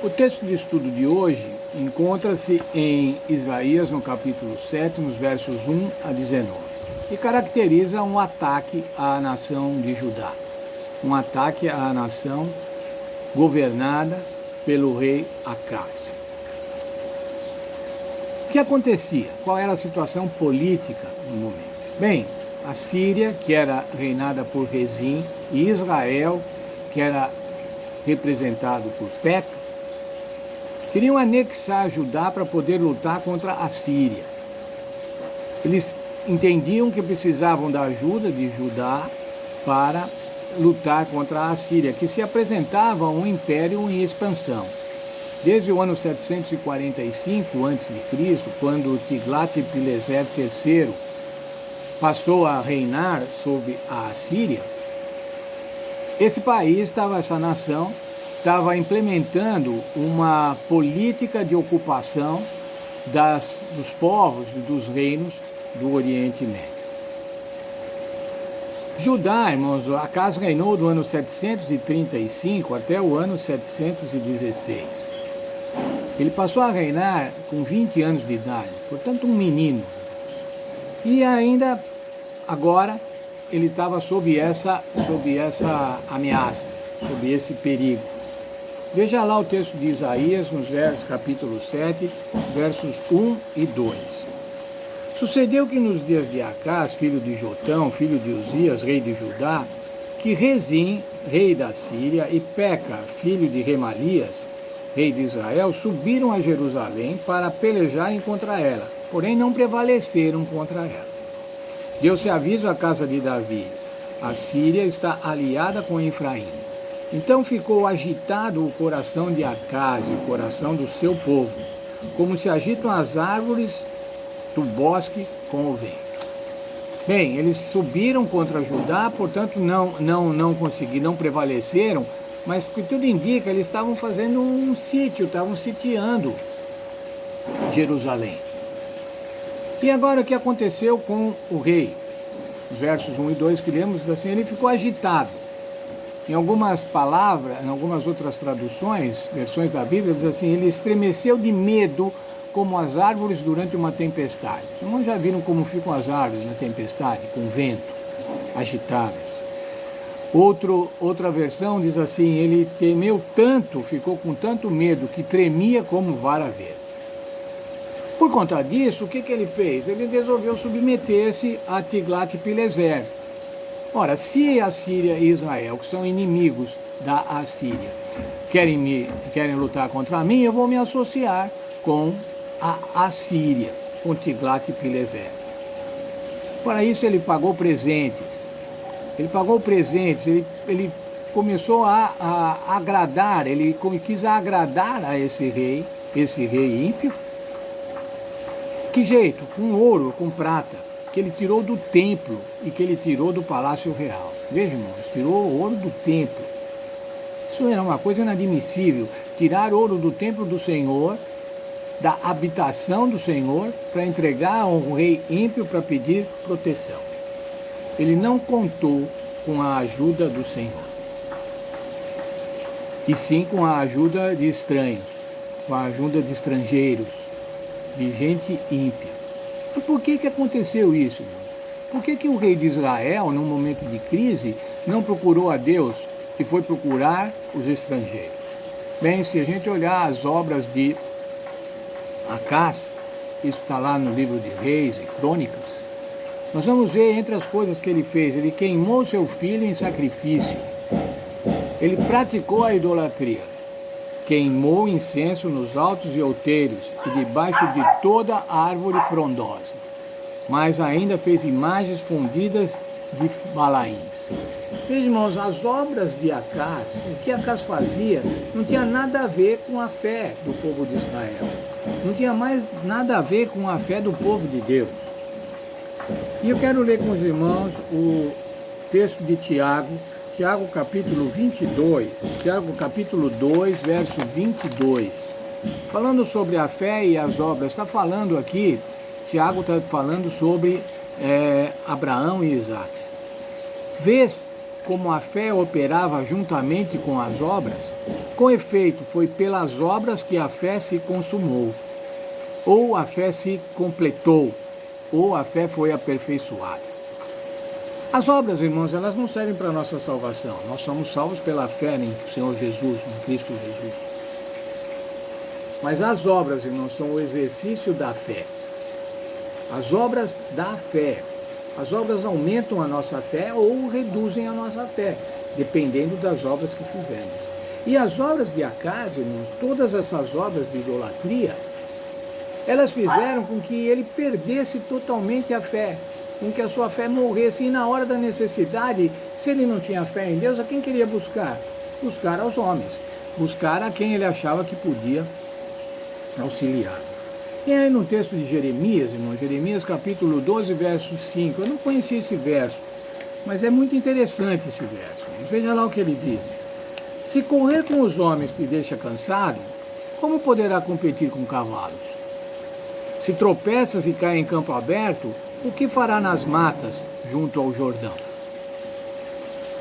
O texto de estudo de hoje encontra-se em Isaías, no capítulo 7, nos versos 1 a 19, e caracteriza um ataque à nação de Judá, um ataque à nação governada pelo rei Acás. O que acontecia? Qual era a situação política no momento? Bem, a Síria, que era reinada por Rezim, e Israel, que era representado por Peca, queriam anexar Judá para poder lutar contra a Síria. Eles entendiam que precisavam da ajuda de Judá para lutar contra a Síria, que se apresentava um império em expansão. Desde o ano 745 a.C., quando Tiglat-Pileser III passou a reinar sobre a Síria, essa nação estava implementando uma política de ocupação dos povos e dos reinos do Oriente Médio. Judá, irmãos, Acás reinou do ano 735 até o ano 716. Ele passou a reinar com 20 anos de idade, portanto um menino. E ainda, agora, ele estava sob essa ameaça, sob esse perigo. Veja lá o texto de Isaías, nos capítulo 7, versos 1 e 2. Sucedeu que nos dias de Acás, filho de Jotão, filho de Uzias, rei de Judá, que Rezim, rei da Síria, e Peca, filho de Remalias, rei de Israel, subiram a Jerusalém para pelejarem contra ela, porém não prevaleceram contra ela. Deu-se aviso à casa de Davi: a Síria está aliada com Efraim. Então ficou agitado o coração de Acás e o coração do seu povo, como se agitam as árvores do bosque com o vento. Bem, eles subiram contra Judá, portanto não conseguiram, não prevaleceram, mas o que tudo indica, eles estavam fazendo um sítio, estavam sitiando Jerusalém. E agora o que aconteceu com o rei? Os versos 1 e 2 que lemos, assim, ele ficou agitado. Em algumas palavras, em algumas outras traduções, versões da Bíblia, diz assim, ele estremeceu de medo como as árvores durante uma tempestade. Vocês já viram como ficam as árvores na tempestade, com vento, agitadas? Outra versão diz assim, ele temeu tanto, ficou com tanto medo, que tremia como vara verde. Por conta disso, o que ele fez? Ele resolveu submeter-se a Tiglat-Pileser. Ora, se a Síria e Israel, que são inimigos da Assíria, querem lutar contra mim, eu vou me associar com a Assíria, com Tiglat-Pileser. Para isso ele pagou presentes. Ele começou a agradar, ele quis agradar a esse rei ímpio. Que jeito? Com ouro, com prata, que ele tirou do templo e que ele tirou do palácio real. Veja, irmãos, tirou o ouro do templo. Isso era uma coisa inadmissível, tirar ouro do templo do Senhor, da habitação do Senhor, para entregar a um rei ímpio para pedir proteção. Ele não contou com a ajuda do Senhor, e sim com a ajuda de estranhos, com a ajuda de estrangeiros, de gente ímpia. E por que aconteceu isso, irmão? Por que o rei de Israel, num momento de crise, não procurou a Deus e foi procurar os estrangeiros? Bem, se a gente olhar as obras de Acás, isso está lá no livro de Reis e Crônicas, nós vamos ver entre as coisas que ele fez, ele queimou seu filho em sacrifício, ele praticou a idolatria, queimou incenso nos altos e outeiros e debaixo de toda árvore frondosa, mas ainda fez imagens fundidas de balaíns. Veja, irmãos, as obras de Acás, o que Acás fazia, não tinha nada a ver com a fé do povo de Israel. Não tinha mais nada a ver com a fé do povo de Deus. E eu quero ler com os irmãos o texto de Tiago capítulo 22, Tiago capítulo 2, verso 22. Falando sobre a fé e as obras, está falando aqui, Tiago está falando sobre Abraão e Isaac. Vês como a fé operava juntamente com as obras, com efeito, foi pelas obras que a fé se consumou, ou a fé se completou, ou a fé foi aperfeiçoada. As obras, irmãos, elas não servem para a nossa salvação. Nós somos salvos pela fé em Senhor Jesus, em Cristo Jesus. Mas as obras, irmãos, são o exercício da fé. As obras da fé. As obras aumentam a nossa fé ou reduzem a nossa fé, dependendo das obras que fizermos. E as obras de Acas, irmãos, todas essas obras de idolatria, elas fizeram com que ele perdesse totalmente a fé, com que a sua fé morresse. E na hora da necessidade, se ele não tinha fé em Deus, a quem queria buscar? Buscar aos homens, buscar a quem ele achava que podia auxiliar. E aí no texto de Jeremias, irmão, Jeremias capítulo 12, verso 5, eu não conhecia esse verso, mas é muito interessante esse verso. Veja lá o que ele diz. Se correr com os homens te deixa cansado, como poderá competir com cavalos? Se tropeças e cai em campo aberto, o que fará nas matas junto ao Jordão?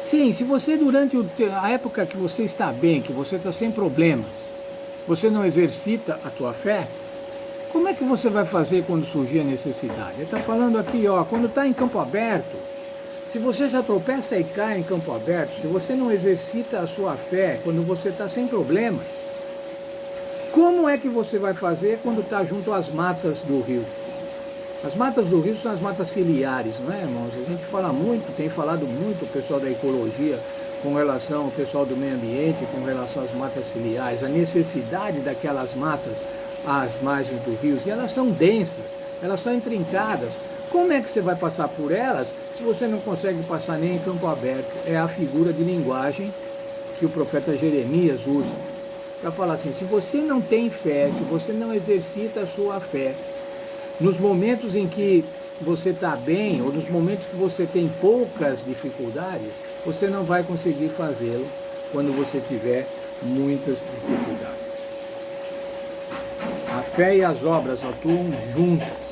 Sim, se você durante a época que você está bem, que você está sem problemas, você não exercita a tua fé, como é que você vai fazer quando surgir a necessidade? Ele está falando aqui, ó, quando está em campo aberto, se você já tropeça e cai em campo aberto, se você não exercita a sua fé quando você está sem problemas, como é que você vai fazer quando está junto às matas do rio? As matas do rio são as matas ciliares, não é, irmãos? A gente fala muito, tem falado muito o pessoal da ecologia com relação ao pessoal do meio ambiente, com relação às matas ciliares, a necessidade daquelas matas às margens do rio, e elas são densas, elas são intrincadas. Como é que você vai passar por elas se você não consegue passar nem em campo aberto? É a figura de linguagem que o profeta Jeremias usa para falar assim: se você não tem fé, se você não exercita a sua fé, nos momentos em que você está bem, ou nos momentos que você tem poucas dificuldades, você não vai conseguir fazê-lo quando você tiver muitas dificuldades. A fé e as obras atuam juntas.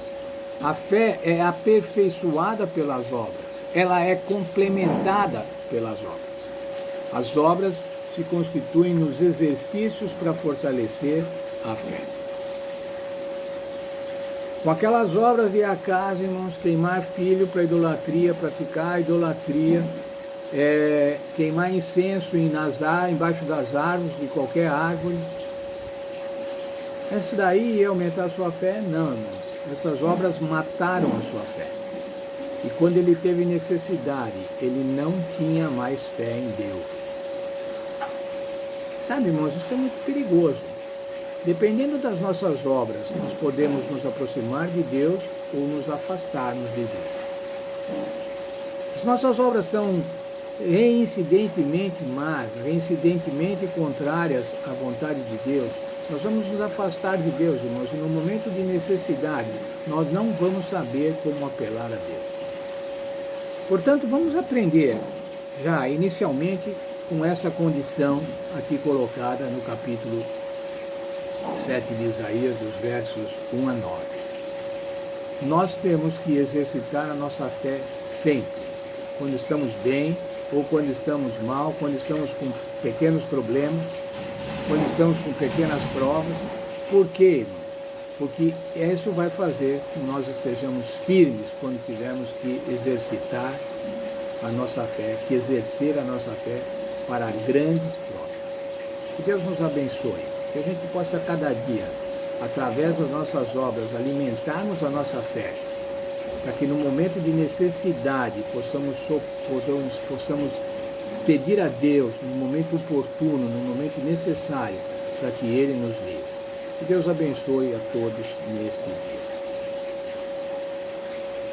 A fé é aperfeiçoada pelas obras, ela é complementada pelas obras. As obras se constituem nos exercícios para fortalecer a fé. Com aquelas obras de Acas, irmãos, queimar filho para idolatria, praticar idolatria, queimar incenso em Nazar, embaixo das árvores, de qualquer árvore. Essa daí ia aumentar a sua fé? Não, irmãos. Essas obras mataram a sua fé. E quando ele teve necessidade, ele não tinha mais fé em Deus. Sabe, irmãos, isso é muito perigoso. Dependendo das nossas obras, nós podemos nos aproximar de Deus ou nos afastarmos de Deus. As nossas obras são reincidentemente más, reincidentemente contrárias à vontade de Deus, nós vamos nos afastar de Deus, irmãos, e no momento de necessidades, nós não vamos saber como apelar a Deus. Portanto, vamos aprender já inicialmente com essa condição aqui colocada no capítulo 7 de Isaías, dos versos 1 a 9. Nós temos que exercitar a nossa fé sempre, quando estamos bem ou quando estamos mal, quando estamos com pequenos problemas, quando estamos com pequenas provas. Por quê, irmãos? Porque isso vai fazer que nós estejamos firmes quando tivermos que exercitar a nossa fé, que exercer a nossa fé para grandes provas. Que Deus nos abençoe, que a gente possa cada dia, através das nossas obras, alimentarmos a nossa fé, para que no momento de necessidade possamos pedir a Deus no momento oportuno, no momento necessário, para que Ele nos livre. Que Deus abençoe a todos neste dia.